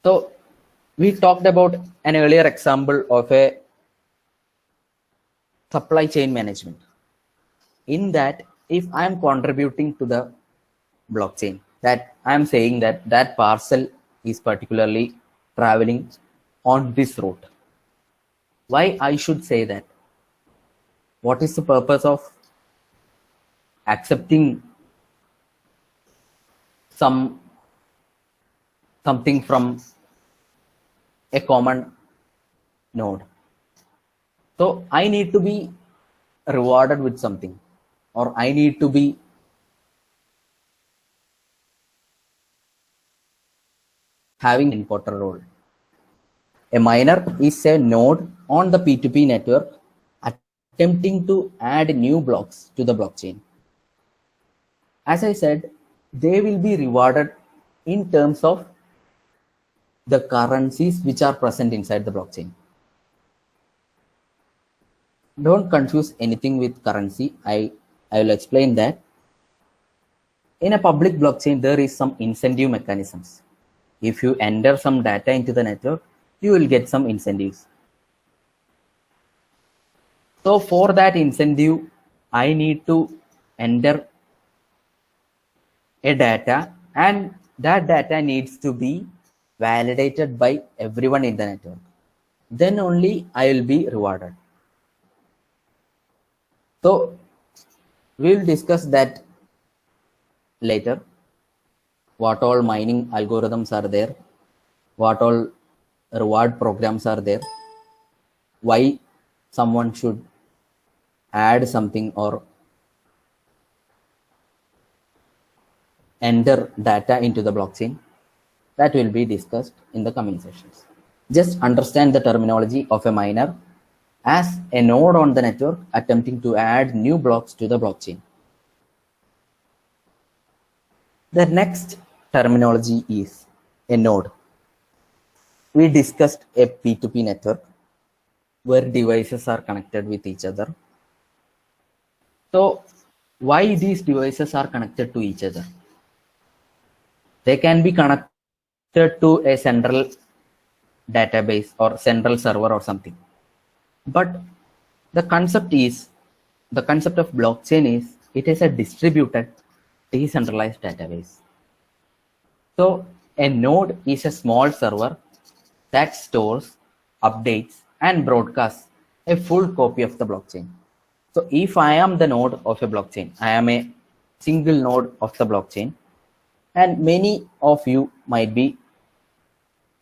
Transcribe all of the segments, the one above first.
So we talked about an earlier example of a supply chain management. In that, if I am contributing to the blockchain, that I am saying that that parcel is particularly traveling on this route. Why I should say that? What is the purpose of accepting something from a common node? So I need to be rewarded with something, or I need to be having an important role. A miner is a node on the P2P network attempting to add new blocks to the blockchain. As I said, they will be rewarded in terms of the currencies which are present inside the blockchain. Don't confuse anything with currency. I will explain that. In a public blockchain, there is some incentive mechanisms. If you enter some data into the network, you will get some incentives. So for that incentive, I need to enter a data, and that data needs to be validated by everyone in the network. Then only I will be rewarded. So we will discuss that later. What all mining algorithms are there, what all reward programs are there, why someone should add something or enter data into the blockchain. That will be discussed in the coming sessions. Just understand the terminology of a miner as a node on the network attempting to add new blocks to the blockchain. The next terminology is a node. We discussed a P2P network where devices are connected with each other. So why these devices are connected to each other? They can be connected to a central database or central server or something. But the concept of blockchain is it is a distributed, decentralized database. So a node is a small server that stores, updates, and broadcasts a full copy of the blockchain. So if I am the node of a blockchain, I am a single node of the blockchain, and many of you might be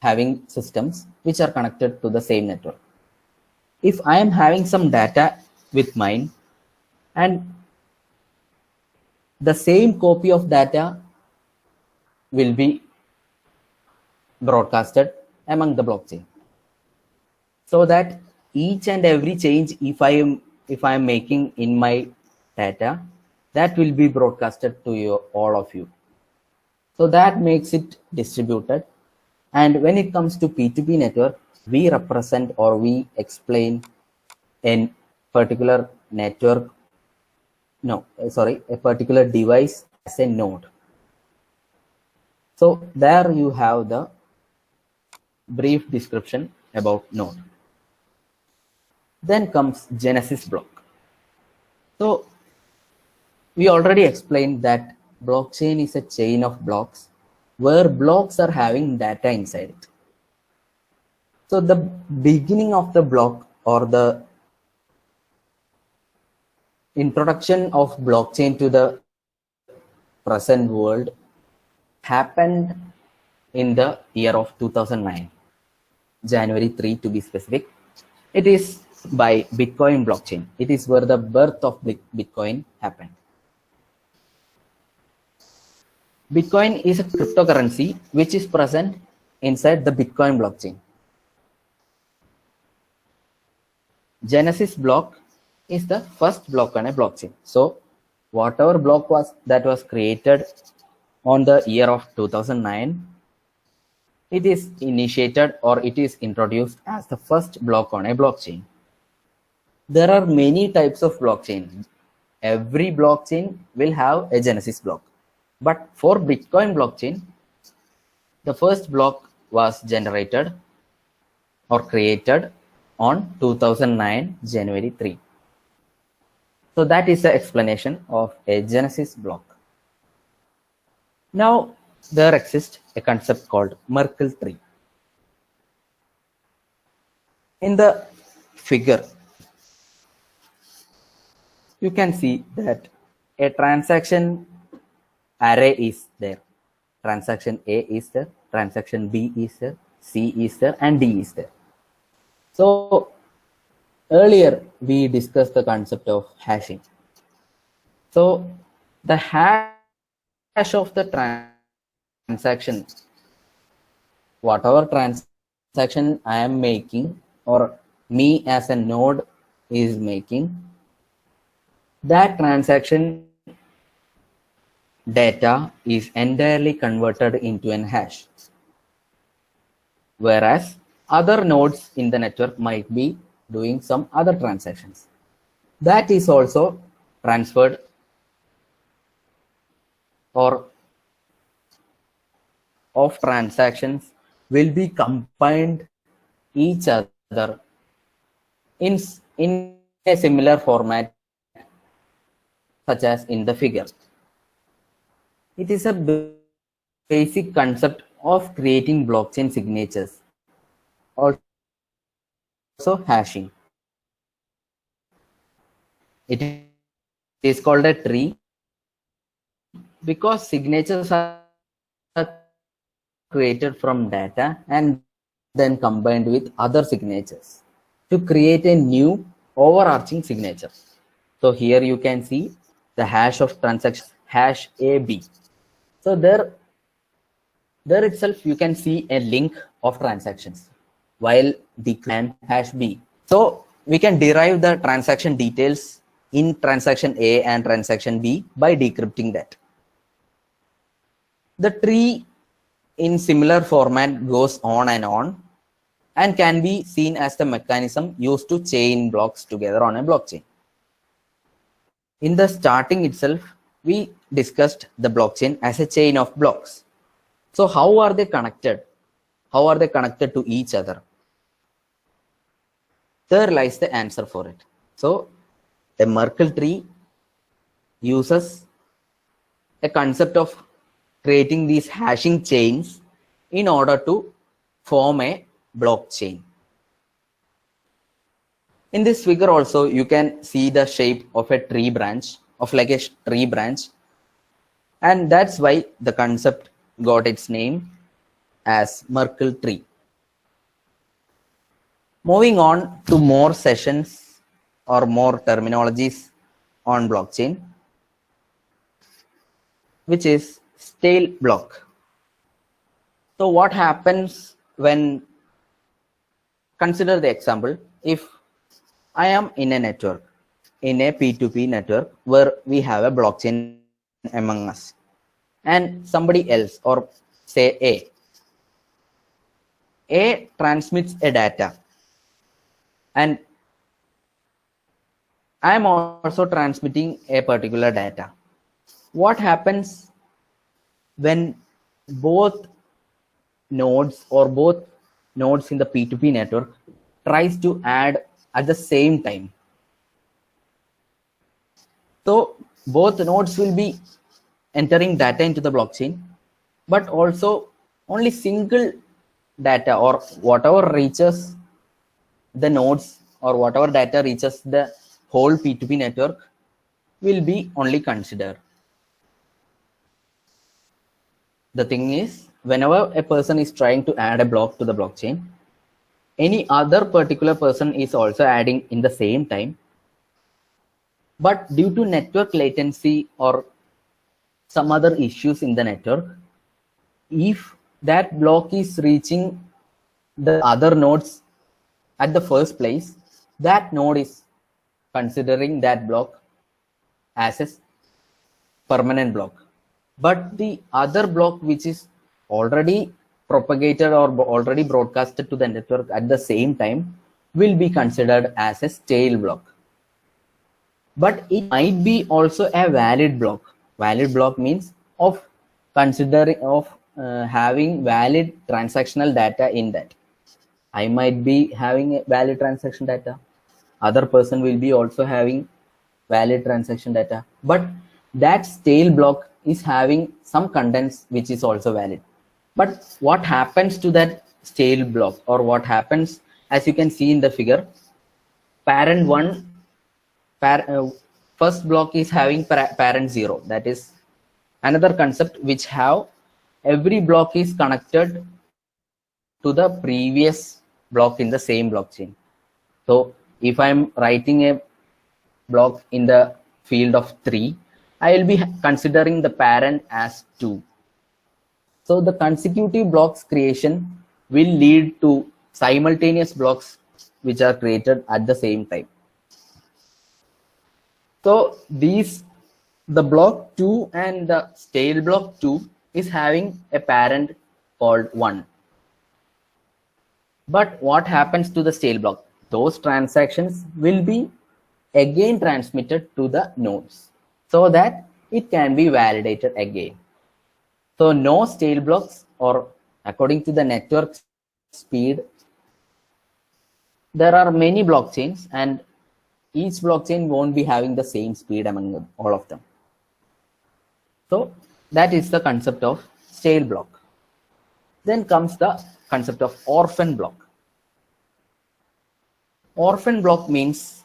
having systems which are connected to the same network. If I am having some data with mine, and the same copy of data will be broadcasted among the blockchain, so that each and every change if I am making in my data, that will be broadcasted to all of you. So that makes it distributed. And when it comes to P2P network, we represent or we explain a particular network, a particular device as a node. So there you have the brief description about node. Then comes Genesis block. So we already explained that blockchain is a chain of blocks where blocks are having data inside it. So the beginning of the block or the introduction of blockchain to the present world happened in the year of 2009, January 3 to be specific. It is by Bitcoin blockchain. It is where the birth of Bitcoin happened. Bitcoin is a cryptocurrency which is present inside the Bitcoin blockchain. Genesis block is the first block on a blockchain. So whatever block that was created on the year of 2009, it is initiated or it is introduced as the first block on a blockchain. There are many types of blockchain. Every blockchain will have a Genesis block. But for Bitcoin blockchain, the first block was generated or created on 2009 January 3. So that is the explanation of a Genesis block. Now there exists a concept called Merkle tree. In the figure, you can see that a transaction array is there. Transaction A is there, transaction B is there, C is there, and D is there. So earlier we discussed the concept of hashing. So the hash of the transaction, whatever transaction I am making or me as a node is making, that transaction data is entirely converted into an hash, whereas other nodes in the network might be doing some other transactions. That is also transferred or of transactions will be combined each other in a similar format such as in the figure. It is a basic concept of creating blockchain signatures, also hashing. It is called a tree because signatures are created from data and then combined with other signatures to create a new overarching signature. So here you can see the hash of transactions, hash AB. So there itself you can see a link of transactions while decrypting hash B. So we can derive the transaction details in transaction A and transaction B by decrypting that. The tree in similar format goes on and can be seen as the mechanism used to chain blocks together on a blockchain. In the starting itself, we discussed the blockchain as a chain of blocks. So how are they connected? How are they connected to each other? There lies the answer for it. So a Merkle tree uses a concept of creating these hashing chains in order to form a blockchain. In this figure also, you can see the shape of a tree branch, and that's why the concept got its name as Merkle tree. Moving on to more sessions or more terminologies on blockchain, which is stale block. So what happens when, consider the example, if I am in a network, in a P2P network where we have a blockchain among us, and somebody else, or say A transmits a data, and I am also transmitting a particular data. What happens when both nodes or both nodes in the P2P network tries to add at the same time? So both nodes will be entering data into the blockchain, but also only single data or whatever reaches the nodes or whatever data reaches the whole P2P network will be only considered. The thing is, whenever a person is trying to add a block to the blockchain, any other particular person is also adding in the same time. But due to network latency or some other issues in the network, if that block is reaching the other nodes at the first place, that node is considering that block as a permanent block. But the other block which is already propagated or already broadcasted to the network at the same time will be considered as a stale block. But it might be also a valid block. Valid block means of considering of having valid transactional data in that. I might be having a valid transaction data. Other person will be also having valid transaction data. But that stale block is having some contents which is also valid. But what happens to that stale block, or what happens, as you can see in the figure, parent 1, first block is having parent 0. That is another concept which have every block is connected to the previous block in the same blockchain. So if I'm writing a block in the field of 3, I will be considering the parent as 2. So the consecutive blocks creation will lead to simultaneous blocks which are created at the same time. So the block 2 and the stale block 2 is having a parent called 1. But what happens to the stale block? Those transactions will be again transmitted to the nodes so that it can be validated again. So no stale blocks, or according to the network speed, there are many blockchains and each blockchain won't be having the same speed among them, all of them. So that is the concept of stale block. Then comes the concept of orphan block. Orphan block means,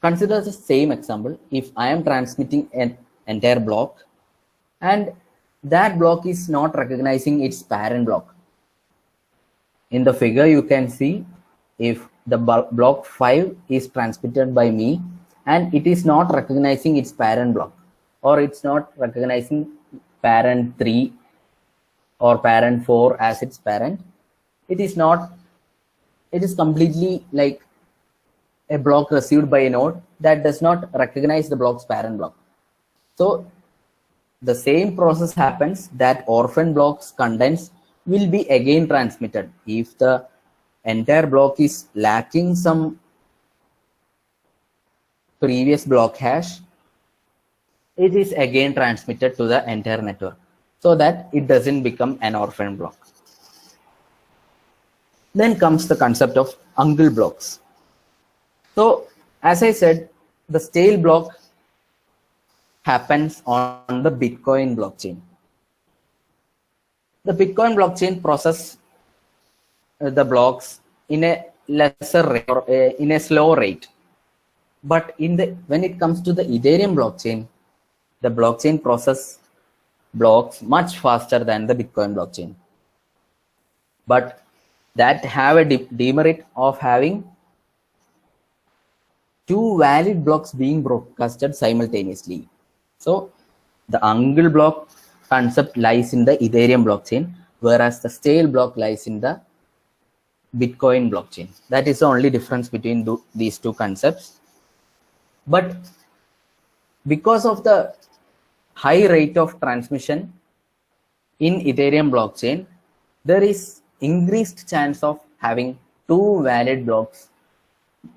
consider the same example. If I am transmitting an entire block and that block is not recognizing its parent block. In the figure you can see, if the block 5 is transmitted by me and it is not recognizing its parent block, or it's not recognizing parent 3 or parent 4 as its parent, it is completely like a block received by a node that does not recognize the block's parent block. So the same process happens, that orphan block's contents will be again transmitted. If the entire block is lacking some previous block hash, it is again transmitted to the entire network so that it doesn't become an orphan block. Then comes the concept of uncle blocks. So as I said, the stale block happens on the Bitcoin blockchain. The Bitcoin blockchain process the blocks in a lesser rate, or in a slow rate. But when it comes to the Ethereum blockchain, the blockchain process blocks much faster than the Bitcoin blockchain. But that have a demerit of having two valid blocks being broadcasted simultaneously. So the uncle block concept lies in the Ethereum blockchain, whereas the stale block lies in the Bitcoin blockchain. That is the only difference between these two concepts. But because of the high rate of transmission in Ethereum blockchain, there is increased chance of having two valid blocks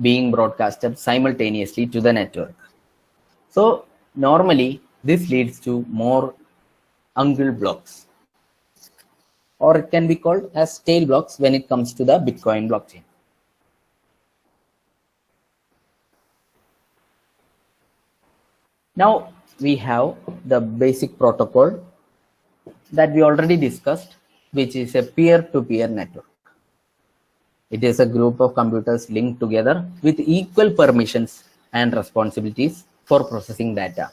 being broadcasted simultaneously to the network. So normally this leads to more uncle blocks, or it can be called as stale blocks when it comes to the Bitcoin blockchain. Now we have the basic protocol that we already discussed, which is a peer-to-peer network. It is a group of computers linked together with equal permissions and responsibilities for processing data.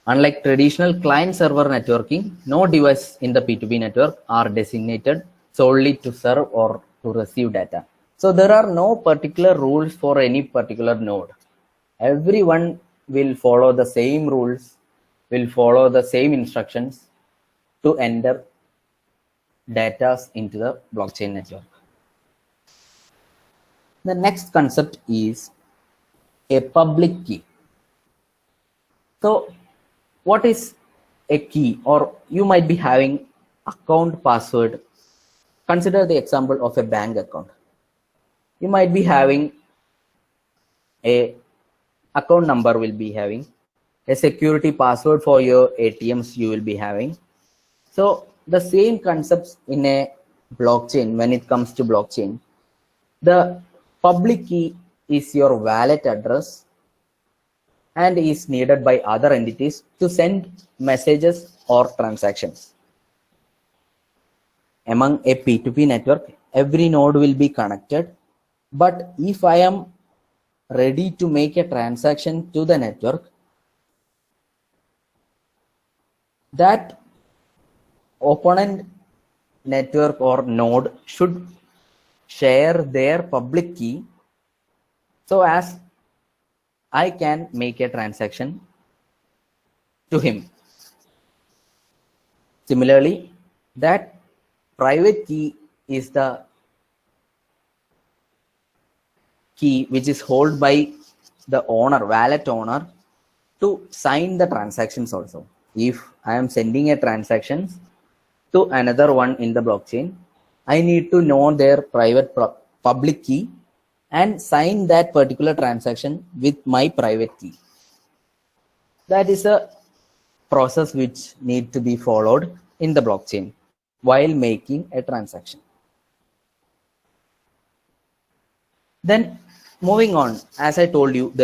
Unlike traditional client-server networking, no device in the P2P network are designated solely to serve or to receive data. So there are no particular rules for any particular node. Everyone will follow the same rules, will follow the same instructions to enter data into the blockchain network. The next concept is a public key. So what is a key? Or you might be having account password. Consider the example of a bank account. You might be having a account number will be having a security password for your ATMs you will be having. So the same concepts in a blockchain. When it comes to blockchain, the public key is your wallet address and is needed by other entities to send messages or transactions. Among a P2P network, every node will be connected, but if I am ready to make a transaction to the network, that opponent network or node should share their public key so as I can make a transaction to him. Similarly, that private key is the key which is held by the owner, wallet owner, to sign the transactions also. If I am sending a transaction to another one in the blockchain, I need to know their private public key and sign that particular transaction with my private key. That is a process which need to be followed in the blockchain while making a transaction. Then moving on, as I told you,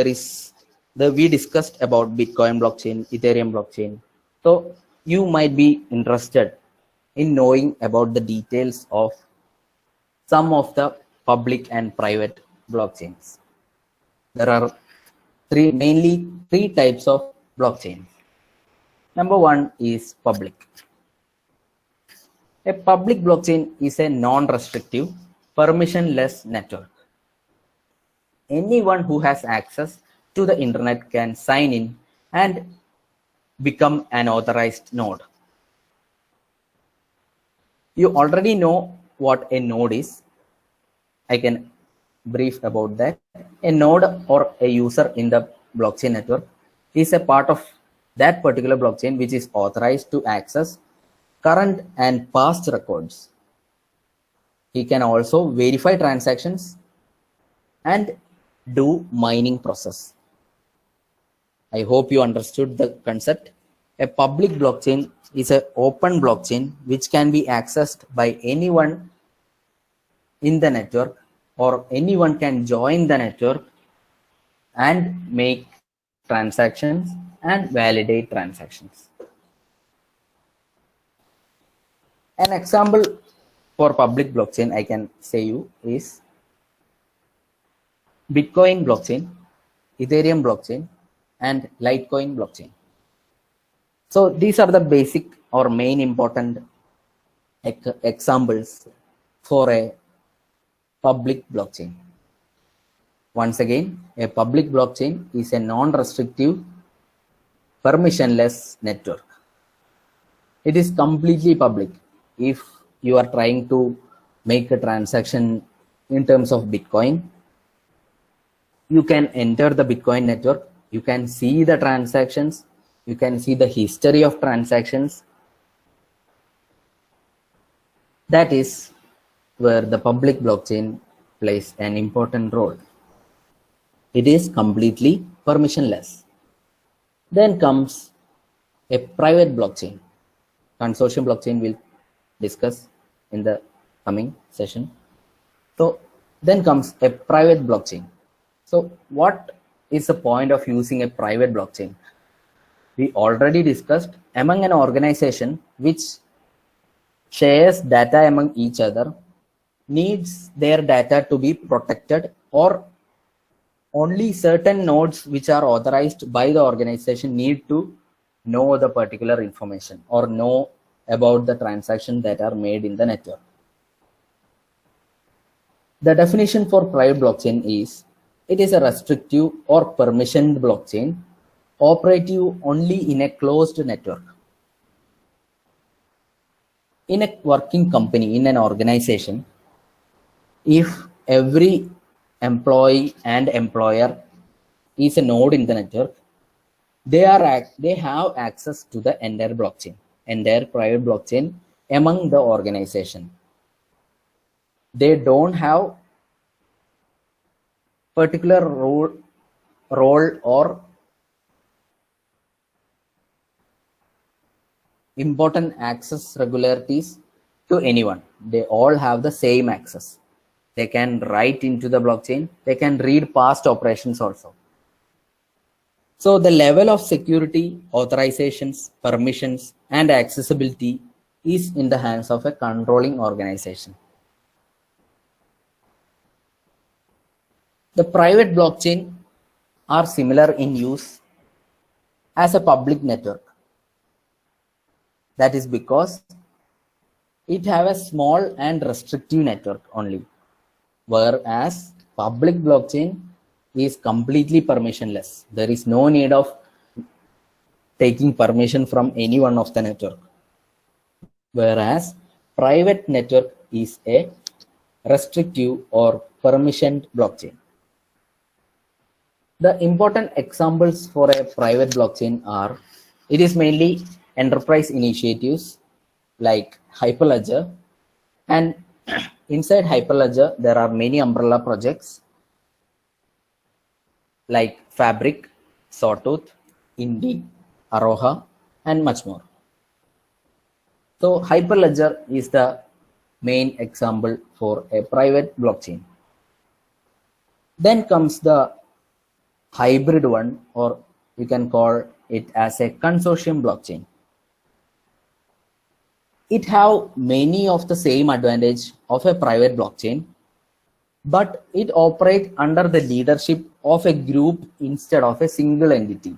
we discussed about Bitcoin blockchain, Ethereum blockchain. So you might be interested in knowing about the details of some of the public and private blockchains. There are mainly three types of blockchain. Number one is public. A public blockchain is a non-restrictive, permissionless network. Anyone who has access to the internet can sign in and become an authorized node. You already know what a node is. I can brief about that. A node or a user in the blockchain network is a part of that particular blockchain which is authorized to access current and past records. He can also verify transactions and do mining process. I hope you understood the concept. A public blockchain is an open blockchain which can be accessed by anyone in the network, or anyone can join the network and make transactions and validate transactions. An example for public blockchain I can say you is Bitcoin blockchain, Ethereum blockchain, and Litecoin blockchain. So these are the basic or main important examples for a public blockchain. Once again, a public blockchain is a non-restrictive, permissionless network. It is completely public. If you are trying to make a transaction in terms of Bitcoin, you can enter the Bitcoin network, you can see the transactions, you can see the history of transactions. That is where the public blockchain plays an important role. It is completely permissionless. Then comes a private blockchain. Consortium blockchain we'll discuss in the coming session. So then comes a private blockchain. So what is the point of using a private blockchain? We already discussed, among an organization which shares data among each other, needs their data to be protected, or only certain nodes which are authorized by the organization need to know the particular information or know about the transactions that are made in the network. The definition for private blockchain is, it is a restrictive or permissioned blockchain operative only in a closed network. In a working company, in an organization, if every employee and employer is a node in the network, they have access to the entire blockchain, entire private blockchain among the organization. They don't have particular role or important access regularities to anyone. They all have the same access. They can write into the blockchain. They can read past operations also. So the level of security, authorizations, permissions, and accessibility is in the hands of a controlling organization. The private blockchain are similar in use as a public network. That is because it have a small and restrictive network only, whereas public blockchain is completely permissionless. There is no need of taking permission from any one of the network, whereas private network is a restrictive or permissioned blockchain. The important examples for a private blockchain are, it is mainly enterprise initiatives like Hyperledger, and inside Hyperledger there are many umbrella projects like Fabric, Sawtooth, Indy, Aroha, and much more. So Hyperledger is the main example for a private blockchain. Then comes the hybrid one, or you can call it as a consortium blockchain. It have many of the same advantage of a private blockchain, but it operates under the leadership of a group instead of a single entity.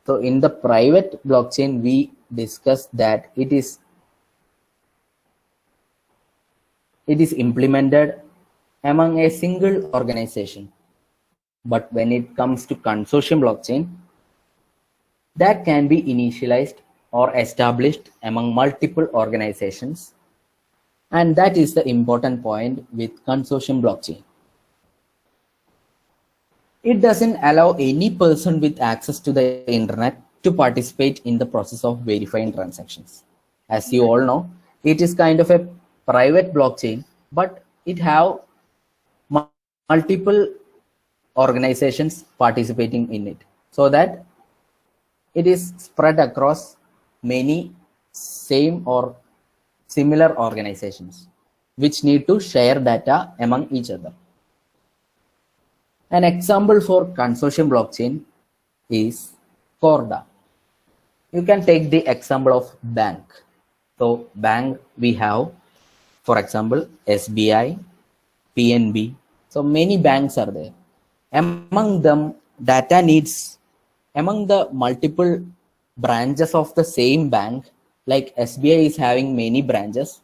So in the private blockchain, we discussed that it is implemented among a single organization. But when it comes to consortium blockchain, that can be initialized or established among multiple organizations. And that is the important point with consortium blockchain. It doesn't allow any person with access to the internet to participate in the process of verifying transactions. As you all know, it is kind of a private blockchain, but it have multiple organizations participating in it, so that it is spread across many same or similar organizations which need to share data among each other. An example for consortium blockchain is Corda. You can take the example of bank. So bank we have, for example, SBI, PNB. So many banks are there. Among them, data needs, among the multiple branches of the same bank, like SBI is having many branches,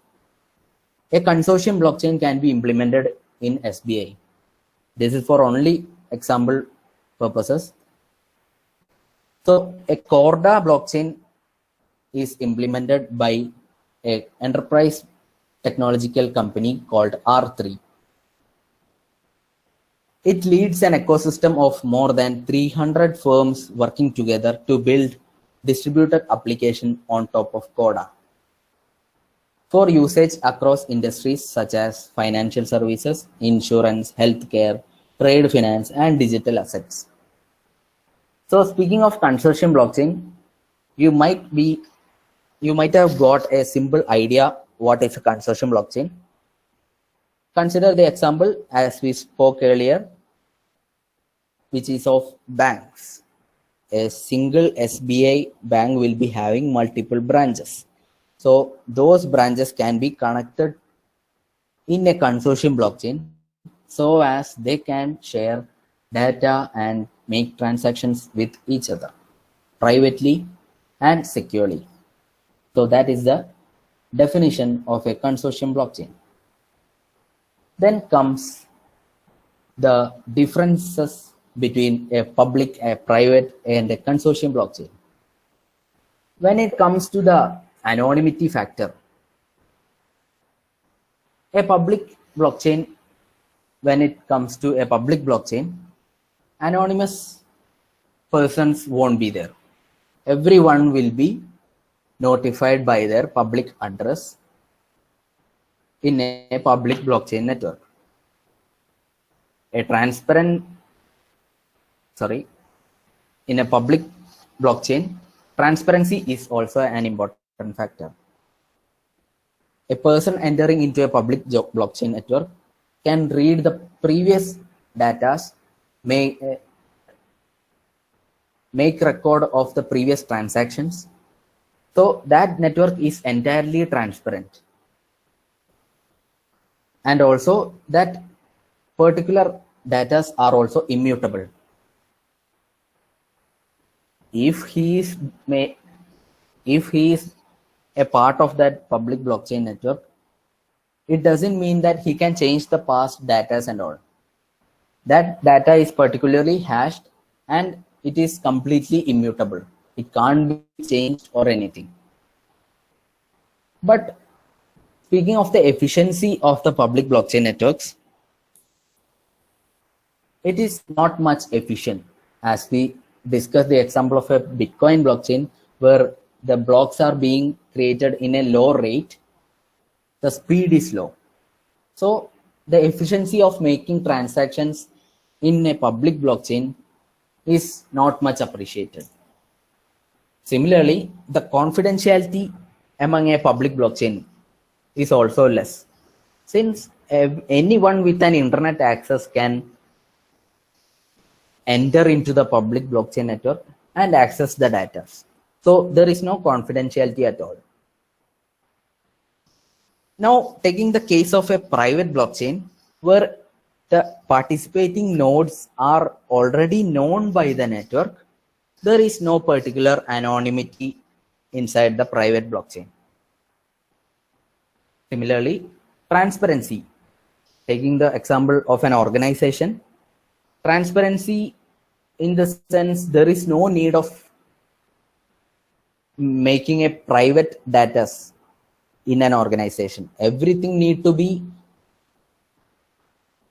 a consortium blockchain can be implemented in SBI. This is for only example purposes. So a Corda blockchain is implemented by an enterprise technological company called R3. It leads an ecosystem of more than 300 firms working together to build distributed application on top of Corda for usage across industries such as financial services, insurance, healthcare, trade finance, and digital assets. So speaking of consortium blockchain, you might have got a simple idea what is a consortium blockchain. Consider the example as we spoke earlier, which is of banks. A single SBI bank will be having multiple branches. So those branches can be connected in a consortium blockchain so as they can share data and make transactions with each other privately and securely. So that is the definition of a consortium blockchain. Then comes the differences between a public, a private, and a consortium blockchain. When it comes to the anonymity factor, a public blockchain, when it comes to a public blockchain, anonymous persons won't be there. Everyone will be notified by their public address in a public blockchain network. In a public blockchain, transparency is also an important factor. A person entering into a public blockchain network can read the previous data, make record of the previous transactions. So that network is entirely transparent. And also that particular data are also immutable. If he is a part of that public blockchain network, it doesn't mean that he can change the past data and all. That data is particularly hashed and it is completely immutable. It can't be changed or anything. But speaking of the efficiency of the public blockchain networks, it is not much efficient. As we discussed the example of a Bitcoin blockchain where the blocks are being created in a low rate, the speed is low. So the efficiency of making transactions in a public blockchain is not much appreciated. Similarly, the confidentiality among a public blockchain is also less, since anyone with an internet access can enter into the public blockchain network and access the data. So there is no confidentiality at all. Now, taking the case of a private blockchain where the participating nodes are already known by the network, there is no particular anonymity inside the private blockchain. Similarly, transparency. Taking the example of an organization, transparency in the sense there is no need of making a private data in an organization. Everything need to be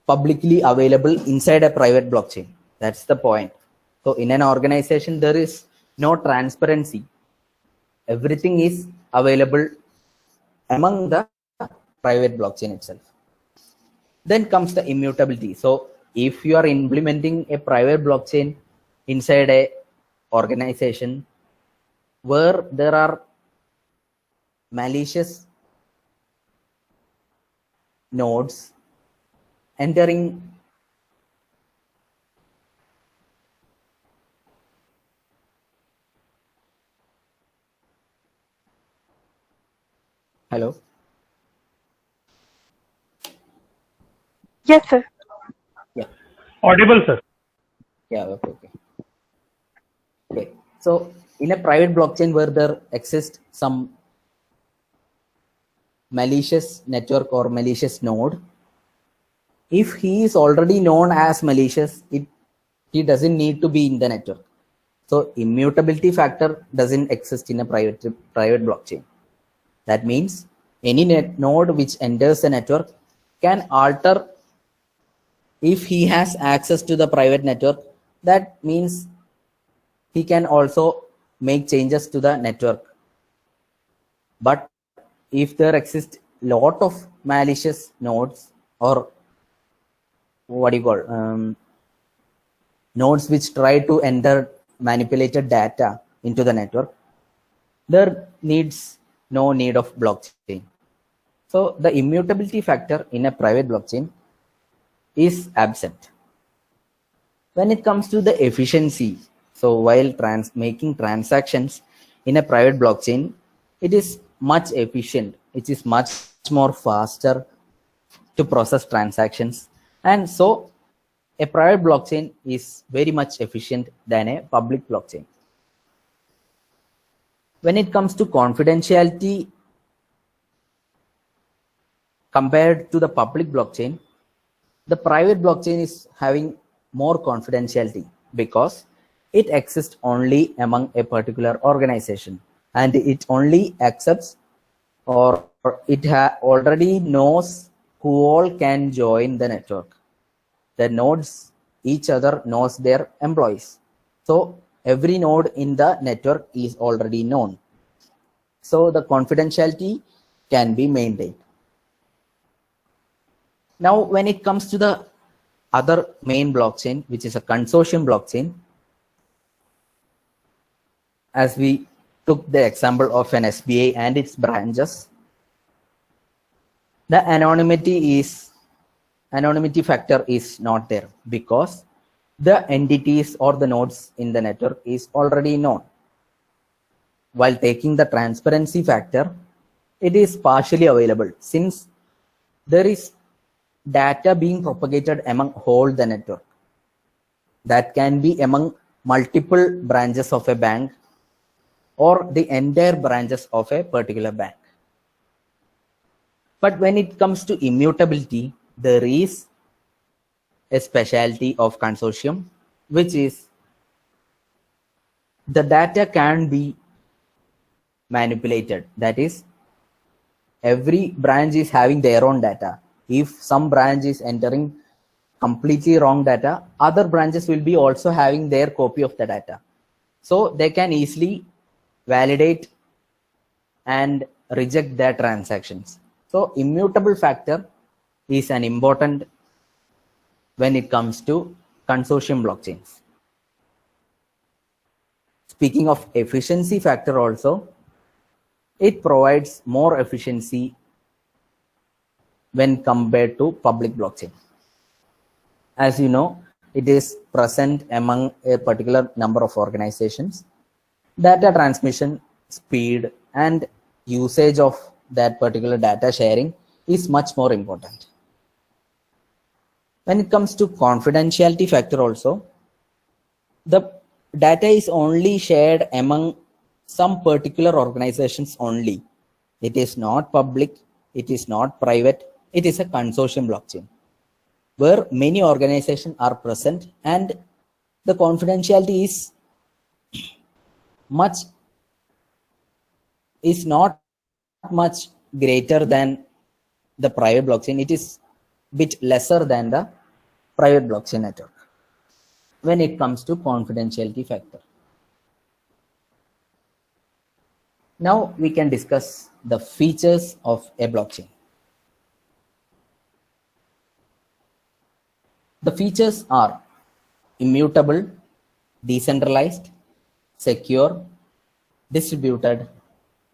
publicly available inside a private blockchain. That's the point. So in an organization, there is no transparency. Everything is available among the private blockchain itself. Then comes the immutability. So if you are implementing a private blockchain inside a organization where there are malicious nodes entering hello. Yes, sir. Yeah. Audible, sir. Yeah. Okay. Okay. So in a private blockchain where there exists some malicious network or malicious node, if he is already known as malicious, he doesn't need to be in the network. So immutability factor doesn't exist in a private blockchain. That means any node which enters the network can alter if he has access to the private network. That means he can also make changes to the network. But if there exists lot of malicious nodes or what do you call nodes which try to enter manipulated data into the network, there needs no need of blockchain. So the immutability factor in a private blockchain is absent. When it comes to the efficiency, so while making transactions in a private blockchain, it is much efficient. It is much more faster to process transactions. And so a private blockchain is very much efficient than a public blockchain. When it comes to confidentiality compared to the public blockchain, the private blockchain is having more confidentiality because it exists only among a particular organization and it only accepts or it already knows who all can join the network. The nodes, each other knows their employees. So every node in the network is already known. So the confidentiality can be maintained. Now, when it comes to the other main blockchain, which is a consortium blockchain, as we took the example of an SBI and its branches, the anonymity factor is not there because the entities or the nodes in the network is already known. While taking the transparency factor, it is partially available since there is data being propagated among whole the network. That can be among multiple branches of a bank or the entire branches of a particular bank. But when it comes to immutability, there is a specialty of consortium, which is the data can be manipulated. That is, every branch is having their own data. If some branch is entering completely wrong data, other branches will be also having their copy of the data. So they can easily validate and reject their transactions. So immutable factor is an important when it comes to consortium blockchains. Speaking of efficiency factor also, it provides more efficiency when compared to public blockchain. As you know, it is present among a particular number of organizations. Data transmission speed and usage of that particular data sharing is much more important. When it comes to confidentiality factor also, the data is only shared among some particular organizations only. It is not public, it is not private, it is a consortium blockchain where many organizations are present and the confidentiality is not much greater than the private blockchain. It is bit lesser than the private blockchain network when it comes to confidentiality factor. Now we can discuss the features of a blockchain. The features are immutable, decentralized, secure, distributed,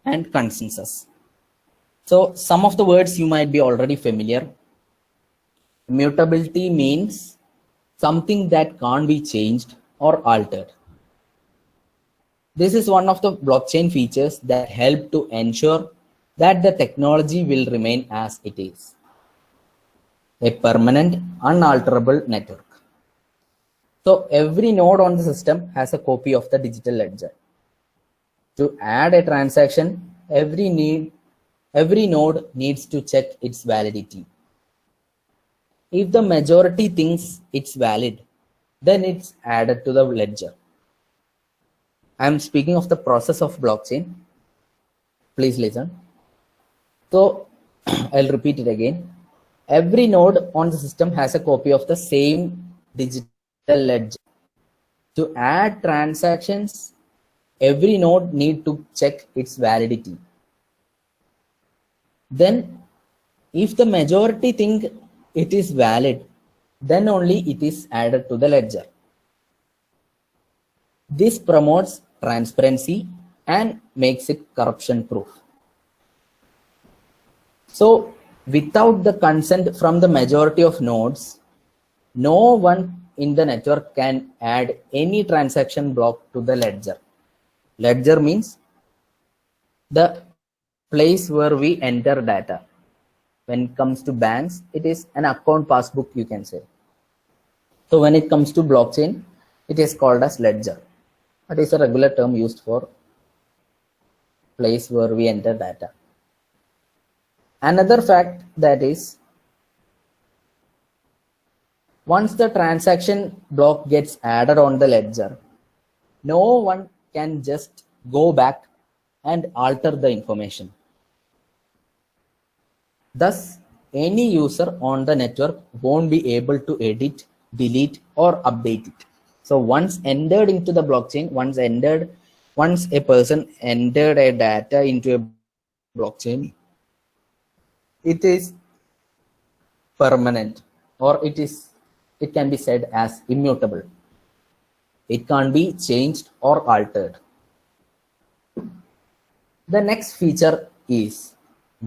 and consensus. So some of the words you might be already familiar. Immutability means something that can't be changed or altered. This is one of the blockchain features that help to ensure that the technology will remain as it is, a permanent, unalterable network. So every node on the system has a copy of the digital ledger. To add a transaction, every node needs to check its validity. If the majority thinks it's valid, then it's added to the ledger. I'm speaking of the process of blockchain. Please listen. So I'll repeat it again. Every node on the system has a copy of the same digital ledger. To add transactions, every node needs to check its validity. Then, if the majority think it is valid, then only it is added to the ledger. This promotes transparency and makes it corruption proof. So, without the consent from the majority of nodes, no one in the network can add any transaction block to the ledger. Ledger means the place where we enter data. When it comes to banks, it is an account passbook, you can say. So when it comes to blockchain, it is called as ledger. That is a regular term used for place where we enter data. Another fact that is, once the transaction block gets added on the ledger, no one can just go back and alter the information. Thus, any user on the network won't be able to edit, delete, or update it. So once entered into the blockchain, once a person entered a data into a blockchain, it is permanent, or it can be said as immutable. It can't be changed or altered. The next feature is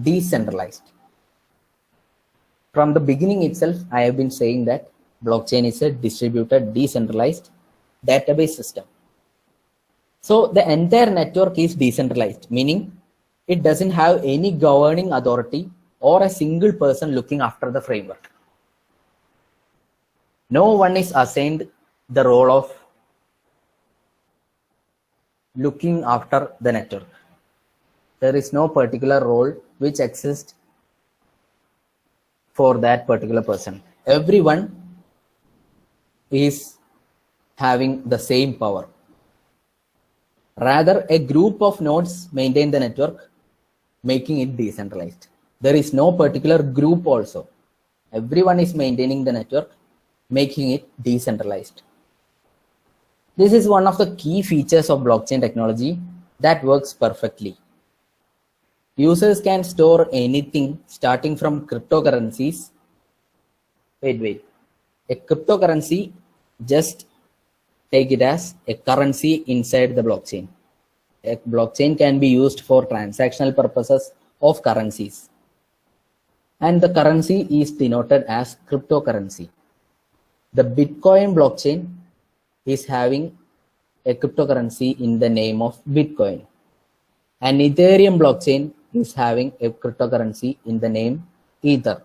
decentralized. From the beginning itself, I have been saying that blockchain is a distributed, decentralized database system. So the entire network is decentralized, meaning it doesn't have any governing authority or a single person looking after the framework. No one is assigned the role of looking after the network. There is no particular role which exists for that particular person. Everyone is having the same power. Rather, a group of nodes maintain the network, making it decentralized. There is no particular group also. Everyone is maintaining the network, making it decentralized. This is one of the key features of blockchain technology that works perfectly. Users can store anything starting from cryptocurrencies. Wait. A cryptocurrency, just take it as a currency inside the blockchain. A blockchain can be used for transactional purposes of currencies. And the currency is denoted as cryptocurrency. The Bitcoin blockchain is having a cryptocurrency in the name of Bitcoin. And Ethereum blockchain is having a cryptocurrency in the name Ether.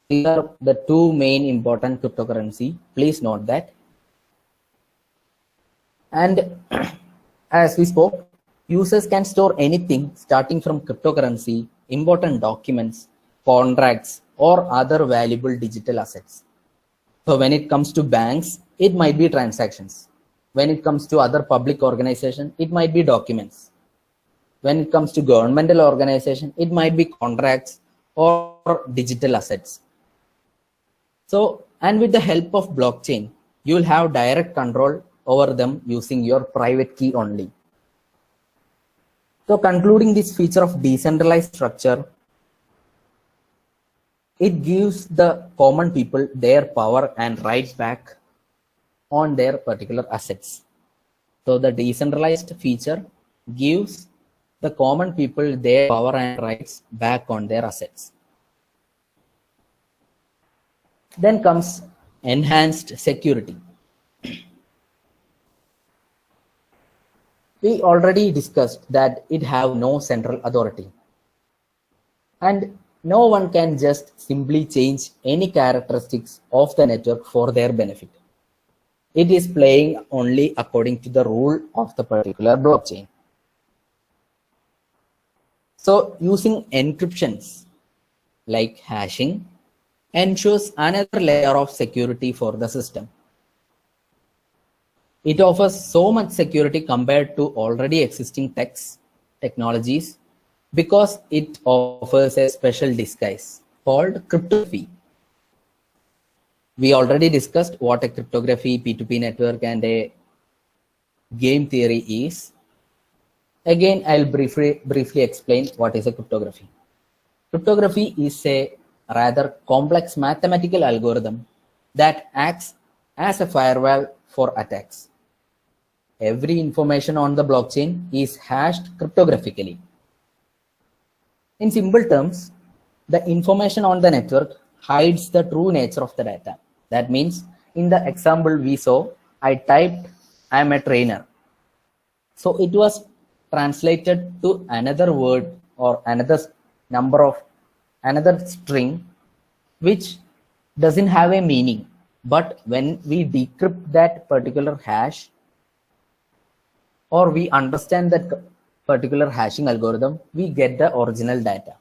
These are the two main important cryptocurrency. Please note that. And as we spoke, users can store anything starting from cryptocurrency, important documents, contracts, or other valuable digital assets. So when it comes to banks, it might be transactions. When it comes to other public organizations, it might be documents. When it comes to governmental organization, it might be contracts or digital assets. So, and with the help of blockchain, you will have direct control over them using your private key only. So concluding this feature of decentralized structure, it gives the common people their power and rights back on their particular assets. So the decentralized feature gives the common people their power and rights back on their assets. Then comes enhanced security. We already discussed that it have no central authority. And no one can just simply change any characteristics of the network for their benefit. It is playing only according to the rule of the particular blockchain. So using encryptions like hashing ensures another layer of security for the system. It offers so much security compared to already existing technologies because it offers a special disguise called cryptography. We already discussed what a cryptography, P2P network, and a game theory is. Again, I'll briefly explain what is a cryptography. Cryptography is a rather complex mathematical algorithm that acts as a firewall for attacks. Every information on the blockchain is hashed cryptographically. In simple terms, the information on the network hides the true nature of the data. That means in the example we saw, I typed, I'm a trainer. So it was translated to another word or another number of another string which doesn't have a meaning. But when we decrypt that particular hash or we understand that particular hashing algorithm, we get the original data.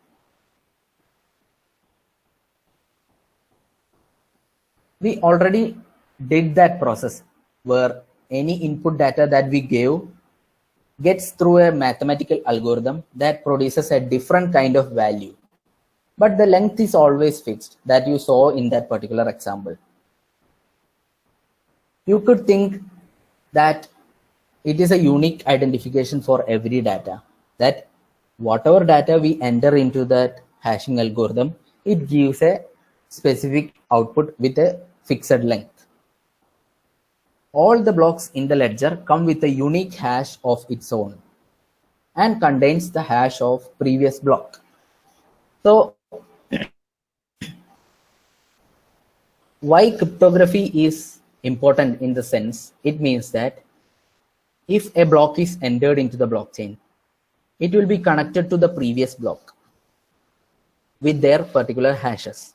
We already did that process where any input data that we gave gets through a mathematical algorithm that produces a different kind of value. But the length is always fixed that you saw in that particular example. You could think that it is a unique identification for every data, that whatever data we enter into that hashing algorithm, it gives a specific output with a fixed length. All the blocks in the ledger come with a unique hash of its own. and contains the hash of previous block. So why cryptography is important in the sense, it means that if a block is entered into the blockchain, it will be connected to the previous block with their particular hashes.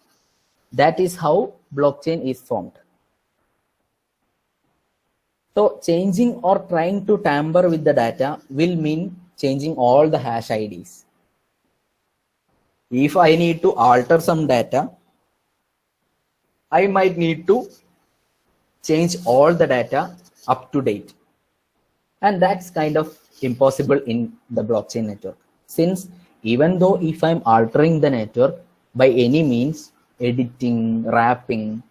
That is how blockchain is formed. So changing or trying to tamper with the data will mean changing all the hash IDs. If I need to alter some data, I might need to change all the data up to date. And that's kind of impossible in the blockchain network. Since even though if I'm altering the network by any means, editing, wrapping,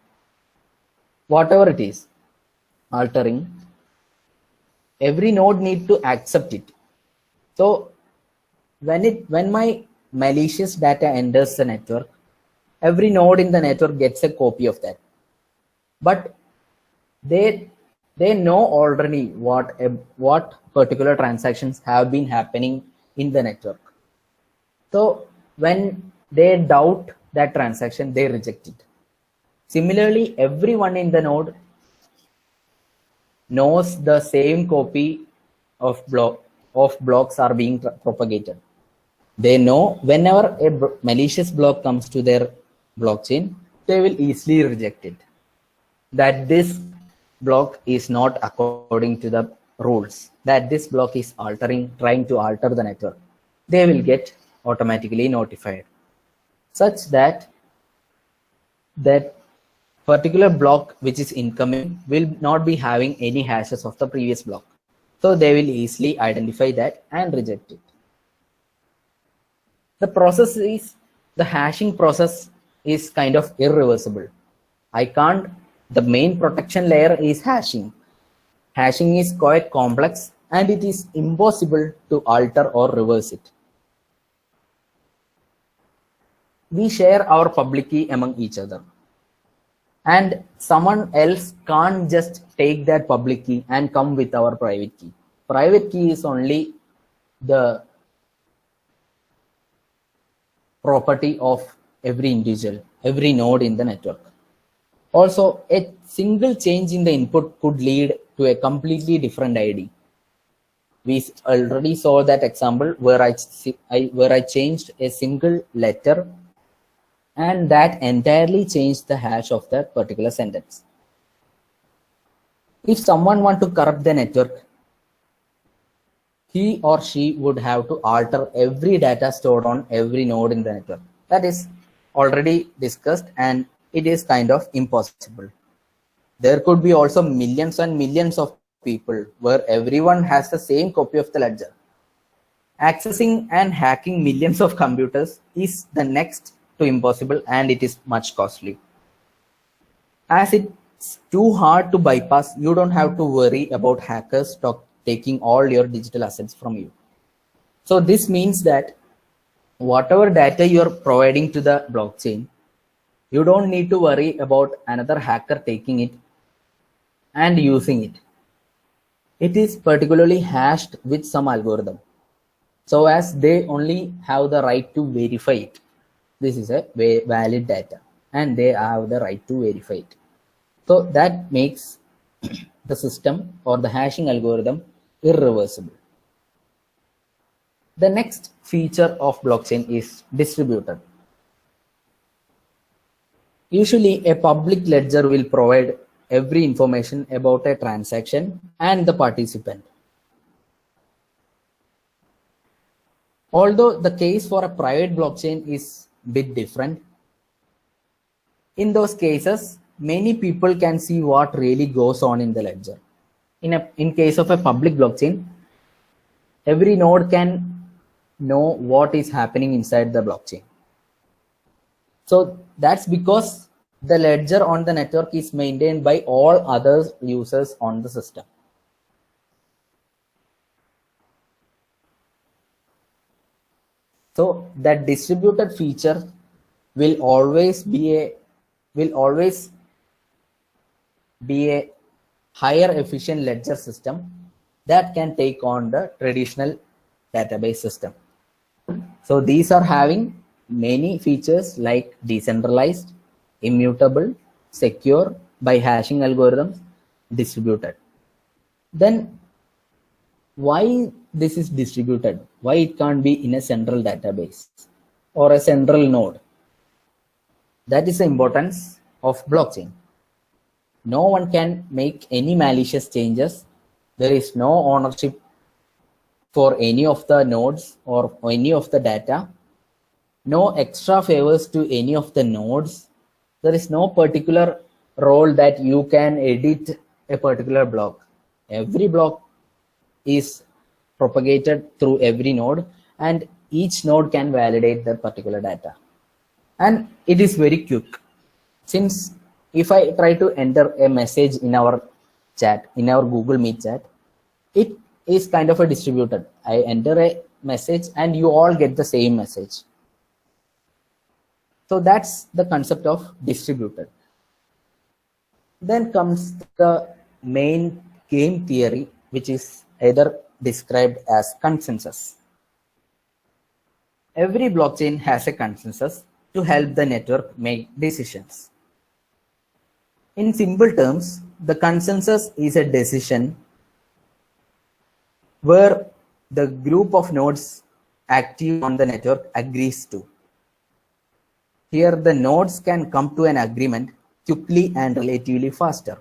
whatever it is, altering, every node need to accept it. So when my malicious data enters the network, every node in the network gets a copy of that. But they know already what particular transactions have been happening in the network. So when they doubt that transaction, they reject it. Similarly, everyone in the node knows the same copy of blocks are being propagated. They know whenever a malicious block comes to their blockchain, they will easily reject it. That this block is not according to the rules, that this block is trying to alter the network. They will get automatically notified, such that that particular block which is incoming will not be having any hashes of the previous block. So they will easily identify that and reject it. The hashing process is kind of irreversible. The main protection layer is hashing. Hashing is quite complex and it is impossible to alter or reverse it. We share our public key among each other, and someone else can't just take that public key and come with our private key. Private key is only the property of every individual, every node in the network. Also, a single change in the input could lead to a completely different ID. We already saw that example where I changed a single letter, and that entirely changed the hash of that particular sentence. If someone wants to corrupt the network, he or she would have to alter every data stored on every node in the network. That is already discussed, and it is kind of impossible. There could be also millions and millions of people where everyone has the same copy of the ledger. Accessing and hacking millions of computers is the next to impossible, and it is much costly. As it's too hard to bypass, you don't have to worry about hackers taking all your digital assets from you. So this means that whatever data you're providing to the blockchain, you don't need to worry about another hacker taking it and using it. It is particularly hashed with some algorithm, so as they only have the right to verify it. This is a valid data, and they have the right to verify it. So that makes the system or the hashing algorithm irreversible. The next feature of blockchain is distributed. Usually, a public ledger will provide every information about a transaction and the participant. Although the case for a private blockchain is a bit different, in those cases, many people can see what really goes on in the ledger. In case of a public blockchain, every node can know what is happening inside the blockchain. So that's because the ledger on the network is maintained by all other users on the system. So that distributed feature will always be a higher efficient ledger system that can take on the traditional database system. So these are having many features like decentralized, immutable, secure by hashing algorithms, distributed. Then why this is distributed? Why it can't be in a central database or a central node? That is the importance of blockchain. No one can make any malicious changes. There is no ownership for any of the nodes or any of the data. No extra favors to any of the nodes. There is no particular role that you can edit a particular block. Every block is propagated through every node, and each node can validate that particular data. And it is very quick. Since if I try to enter a message in our chat, in our Google Meet chat, it is kind of a distributed. I enter a message and you all get the same message. So that's the concept of distributed. Then comes the main game theory, which is either described as consensus. Every blockchain has a consensus to help the network make decisions. In simple terms, the consensus is a decision where the group of nodes active on the network agrees to. Here the nodes can come to an agreement quickly and relatively faster.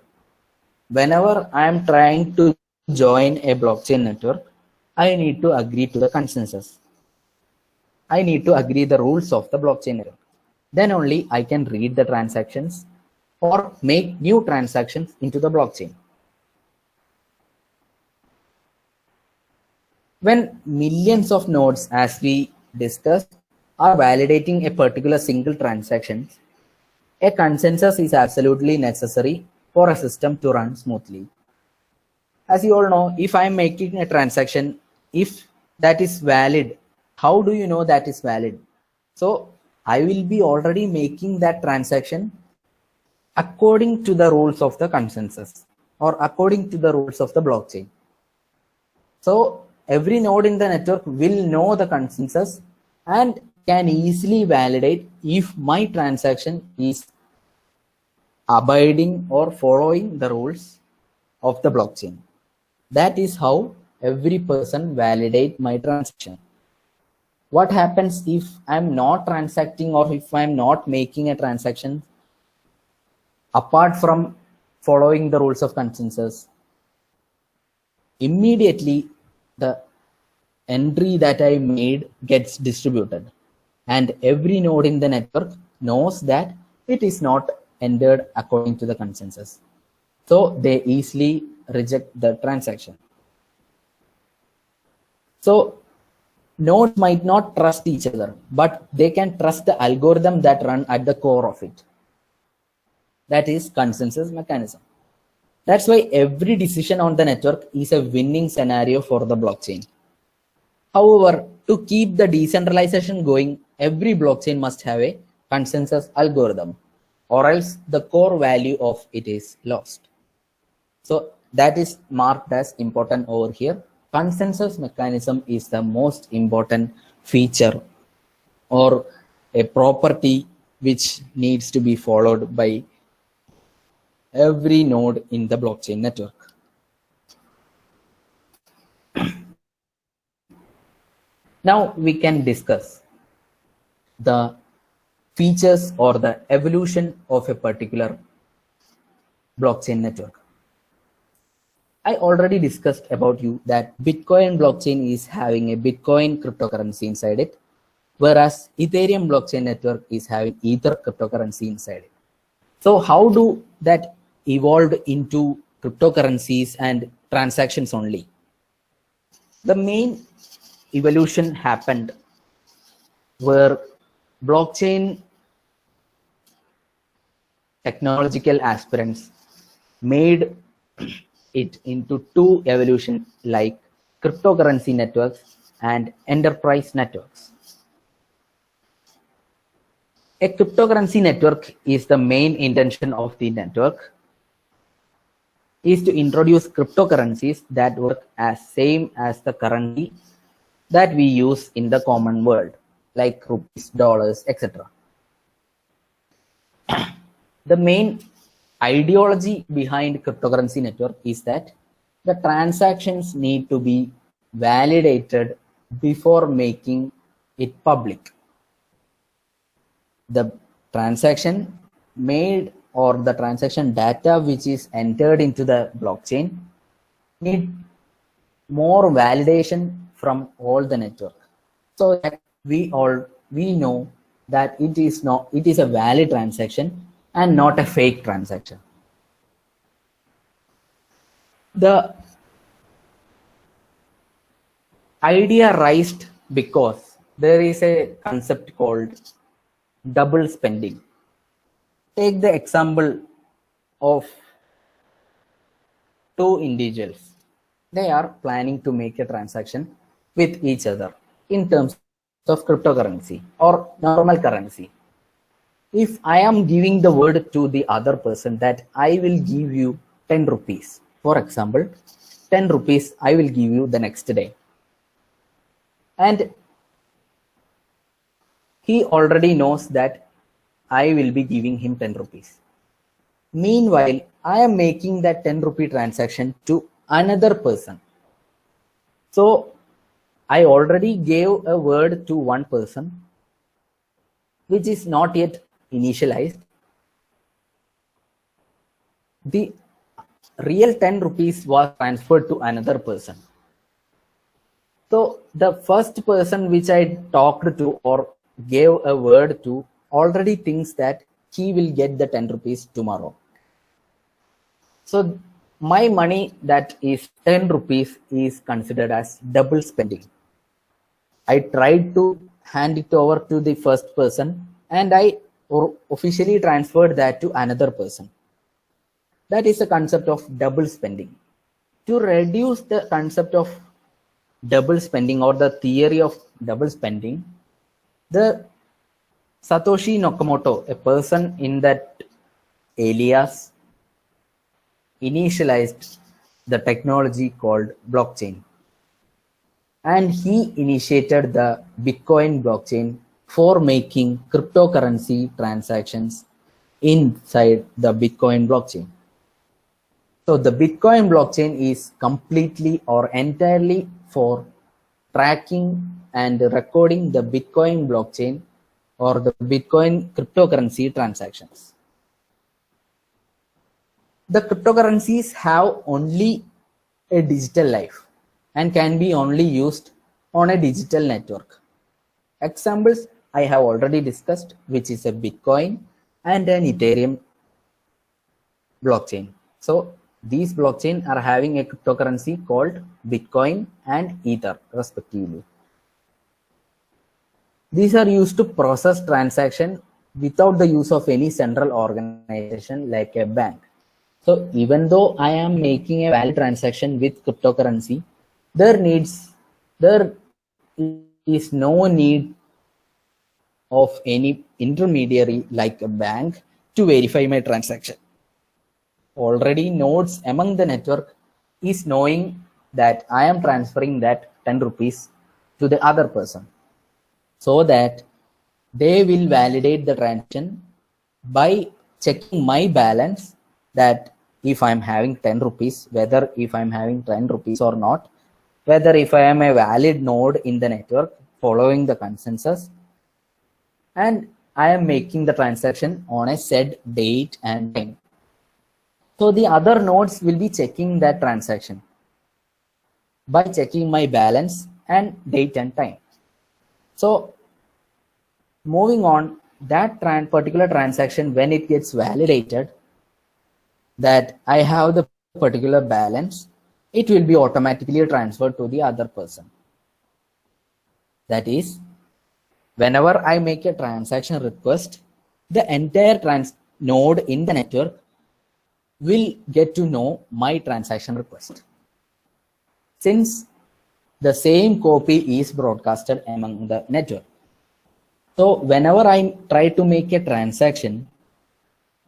Whenever I am trying to join a blockchain network, I need to agree to the consensus. I need to agree the rules of the blockchain network. Then only I can read the transactions or make new transactions into the blockchain. When millions of nodes, as we discussed, are validating a particular single transaction, a consensus is absolutely necessary for a system to run smoothly. As you all know, if I'm making a transaction, if that is valid, how do you know that is valid? So I will be already making that transaction according to the rules of the consensus or according to the rules of the blockchain. So every node in the network will know the consensus and can easily validate if my transaction is abiding or following the rules of the blockchain. That is how every person validates my transaction. What happens if I'm not transacting or if I'm not making a transaction apart from following the rules of consensus? Immediately the entry that I made gets distributed, and every node in the network knows that it is not entered according to the consensus. So they easily reject the transaction. So nodes might not trust each other, but they can trust the algorithm that run at the core of it. That is consensus mechanism. That's why every decision on the network is a winning scenario for the blockchain. However, to keep the decentralization going, every blockchain must have a consensus algorithm, or else the core value of it is lost. So that is marked as important over here. Consensus mechanism is the most important feature or a property which needs to be followed by every node in the blockchain network. Now we can discuss the features or the evolution of a particular blockchain network. I already discussed about you that Bitcoin blockchain is having a Bitcoin cryptocurrency inside it, whereas Ethereum blockchain network is having Ether cryptocurrency inside it. So how do that evolve into cryptocurrencies and transactions only? The main evolution happened where blockchain technological aspirants made it into two evolution like cryptocurrency networks and enterprise networks. A cryptocurrency network is the main intention of the network is to introduce cryptocurrencies that work as same as the currency that we use in the common world, like rupees, dollars, etc. The main ideology behind cryptocurrency network is that the transactions need to be validated before making it public. The transaction made or the transaction data which is entered into the blockchain need more validation from all the network, so that we know that it is a valid transaction and not a fake transaction. The idea raised because there is a concept called double spending. Take the example of two individuals. They are planning to make a transaction with each other in terms of cryptocurrency or normal currency. If I am giving the word to the other person that I will give you 10 rupees, for example, 10 rupees I will give you the next day, and he already knows that I will be giving him 10 rupees. Meanwhile, I am making that 10 rupee transaction to another person. So I already gave a word to one person which is not yet initialized. The real 10 rupees was transferred to another person. So the first person which I talked to or gave a word to already thinks that he will get the 10 rupees tomorrow. So my money that is 10 rupees is considered as double spending. I tried to hand it over to the first person and I officially transferred that to another person. That is the concept of double spending. To reduce the concept of double spending or the theory of double spending, the Satoshi Nakamoto, a person in that alias, initialized the technology called blockchain. And he initiated the Bitcoin blockchain for making cryptocurrency transactions inside the Bitcoin blockchain. So the Bitcoin blockchain is completely or entirely for tracking and recording the Bitcoin blockchain or the Bitcoin cryptocurrency transactions. The cryptocurrencies have only a digital life and can be only used on a digital network. Examples I have already discussed, which is a Bitcoin and an Ethereum blockchain. So these blockchains are having a cryptocurrency called Bitcoin and Ether respectively. These are used to process transaction without the use of any central organization like a bank. So even though I am making a valid transaction with cryptocurrency, there is no need of any intermediary like a bank to verify my transaction. Already nodes among the network is knowing that I am transferring that 10 rupees to the other person, so that they will validate the transaction by checking my balance, that if I'm having 10 rupees, whether if I'm having 10 rupees or not, whether if I am a valid node in the network following the consensus, and I am making the transaction on a set date and time. So the other nodes will be checking that transaction by checking my balance and date and time. So moving on, that particular transaction, when it gets validated that I have the particular balance, it will be automatically transferred to the other person. That is, whenever I make a transaction request, the entire node in the network will get to know my transaction request, since the same copy is broadcasted among the network. So whenever I try to make a transaction,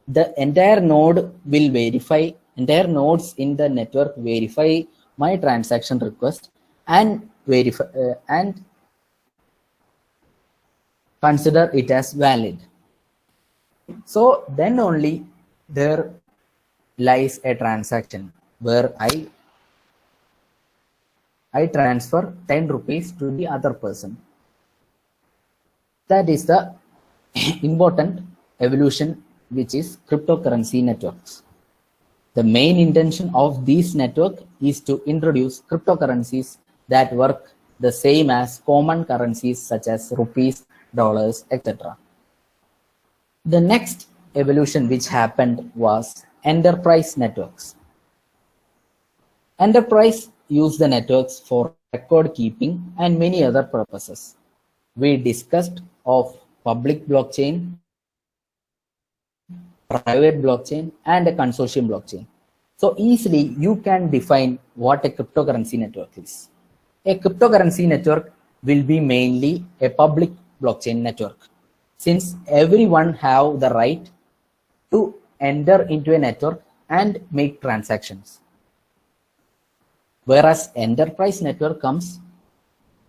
the entire node will verify, entire nodes in the network verify my transaction request, and verify and consider it as valid. So then only there lies a transaction where I transfer 10 rupees to the other person. That is the important evolution, which is cryptocurrency networks. The main intention of this network is to introduce cryptocurrencies that work the same as common currencies such as rupees, dollars, etc. The next evolution which happened was enterprise networks. Enterprise use the networks for record keeping and many other purposes. We discussed of public blockchain, private blockchain, and a consortium blockchain. So easily you can define what a cryptocurrency network is. A cryptocurrency network will be mainly a public blockchain network, since everyone have the right to enter into a network and make transactions. Whereas enterprise network comes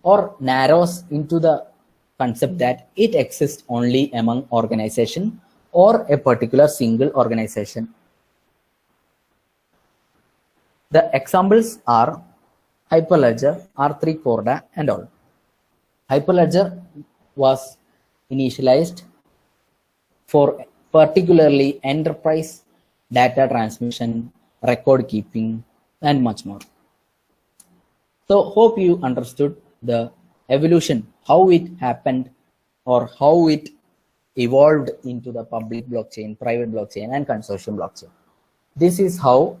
or narrows into the concept that it exists only among organization or a particular single organization. The examples are Hyperledger, R3 Corda, and all. Hyperledger was initialized for particularly enterprise data transmission, record keeping, and much more. So hope you understood the evolution, how it happened or how it evolved into the public blockchain, private blockchain, and consortium blockchain. This is how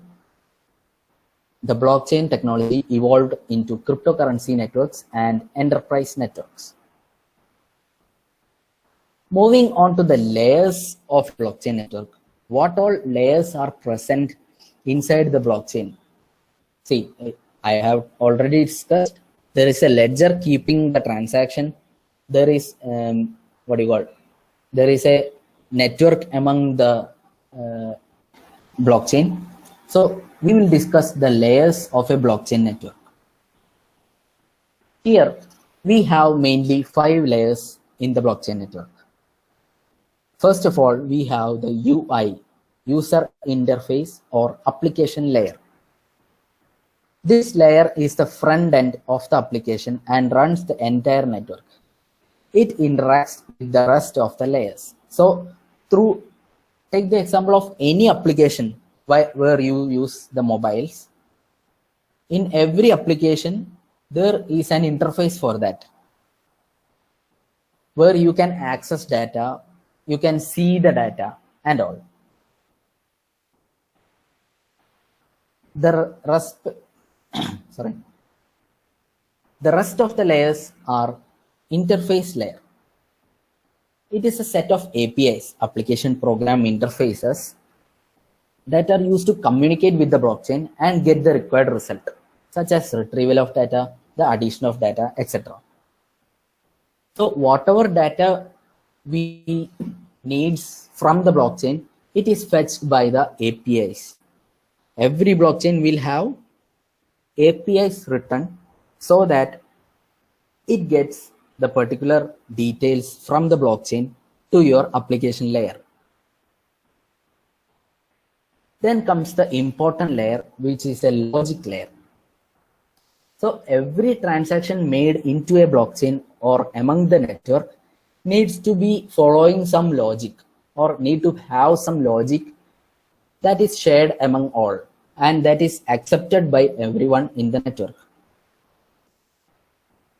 the blockchain technology evolved into cryptocurrency networks and enterprise networks. Moving on to the layers of blockchain network. What all layers are present inside the blockchain? See, I have already discussed. There is a ledger keeping the transaction. There is there is a network among the blockchain. So we will discuss the layers of a blockchain network. Here we have mainly 5 layers in the blockchain network. First of all, we have the UI, user interface or application layer. This layer is the front end of the application and runs the entire network. It interacts with the rest of the layers. So take the example of any application where you use the mobiles. In every application, there is an interface for that, where you can access data, you can see the data and all. The rest of the layers are interface layer. It is a set of APIs, application program interfaces, that are used to communicate with the blockchain and get the required result, such as retrieval of data, the addition of data, etc. So whatever data we needs from the blockchain, it is fetched by the APIs. Every blockchain will have APIs written so that it gets the particular details from the blockchain to your application layer. Then comes the important layer, which is a logic layer. So every transaction made into a blockchain or among the network needs to be following some logic or need to have some logic that is shared among all and that is accepted by everyone in the network.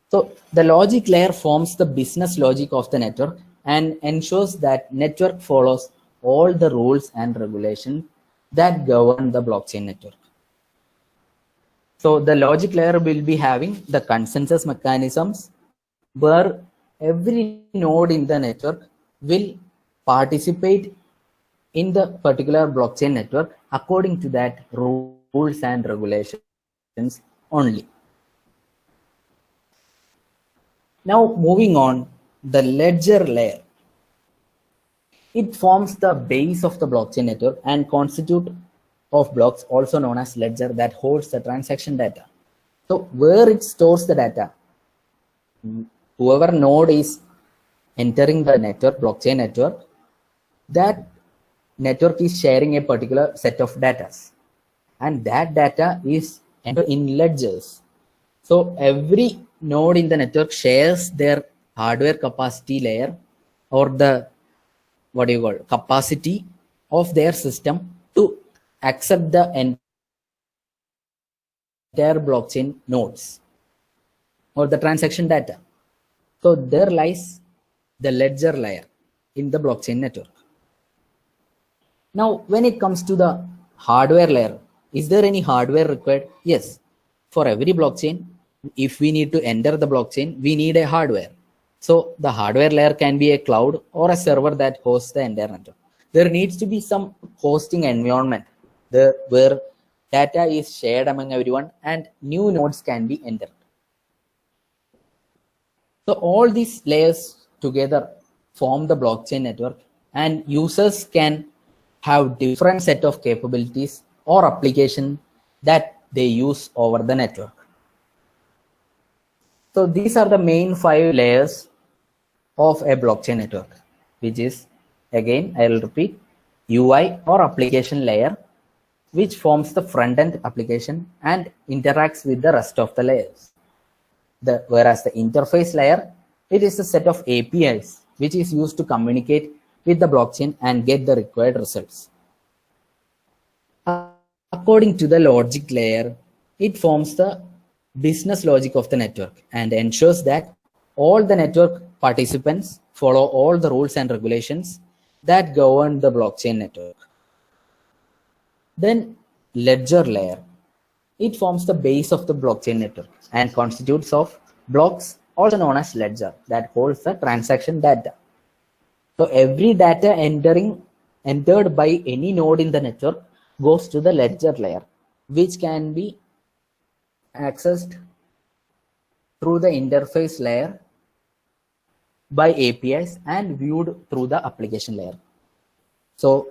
So the logic layer forms the business logic of the network and ensures that network follows all the rules and regulations that govern the blockchain network. So the logic layer will be having the consensus mechanisms where every node in the network will participate in the particular blockchain network according to that rules and regulations only. Now moving on, the ledger layer. It forms the base of the blockchain network and constitute of blocks also known as ledger that holds the transaction data. So where it stores the data, whoever node is entering the network, blockchain network, that network is sharing a particular set of data, and that data is entered in ledgers. So every node in the network shares their hardware capacity layer, or the what do you call capacity of their system to accept the entire blockchain nodes or the transaction data. So there lies the ledger layer in the blockchain network. Now, when it comes to the hardware layer, is there any hardware required? Yes. For every blockchain, if we need to enter the blockchain, we need a hardware. So the hardware layer can be a cloud or a server that hosts the entire network. There needs to be some hosting environment where data is shared among everyone and new nodes can be entered. So all these layers together form the blockchain network, and users can have different set of capabilities or application that they use over the network. So these are the main 5 layers of a blockchain network, which is, again, I will repeat, UI or application layer, which forms the front-end application and interacts with the rest of the layers. Whereas the interface layer, it is a set of APIs which is used to communicate with the blockchain and get the required results. According to the logic layer, it forms the business logic of the network and ensures that all the network participants follow all the rules and regulations that govern the blockchain network. Then ledger layer, it forms the base of the blockchain network and constitutes of blocks, also known as ledger, that holds the transaction data. So every data entered by any node in the network goes to the ledger layer, which can be accessed through the interface layer by APIs and viewed through the application layer. So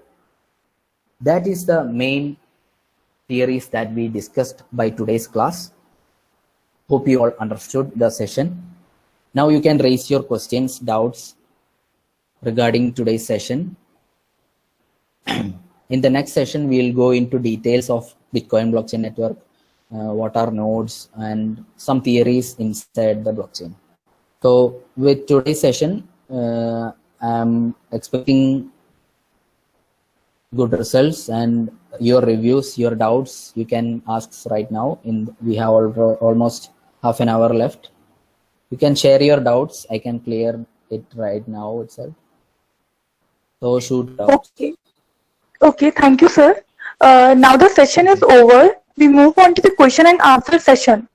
that is the main theories that we discussed by today's class. Hope you all understood the session. Now you can raise your questions, doubts regarding today's session. In the next session, we will go into details of Bitcoin blockchain network, what are nodes, and some theories inside the blockchain. So with today's session, I'm expecting good results, and your reviews, your doubts, you can ask right now. We have almost half an hour left. You can share your doubts. I can clear it right now itself. So shoot doubts. Okay, thank you, sir. Now the session is over. We move on to the question and answer session.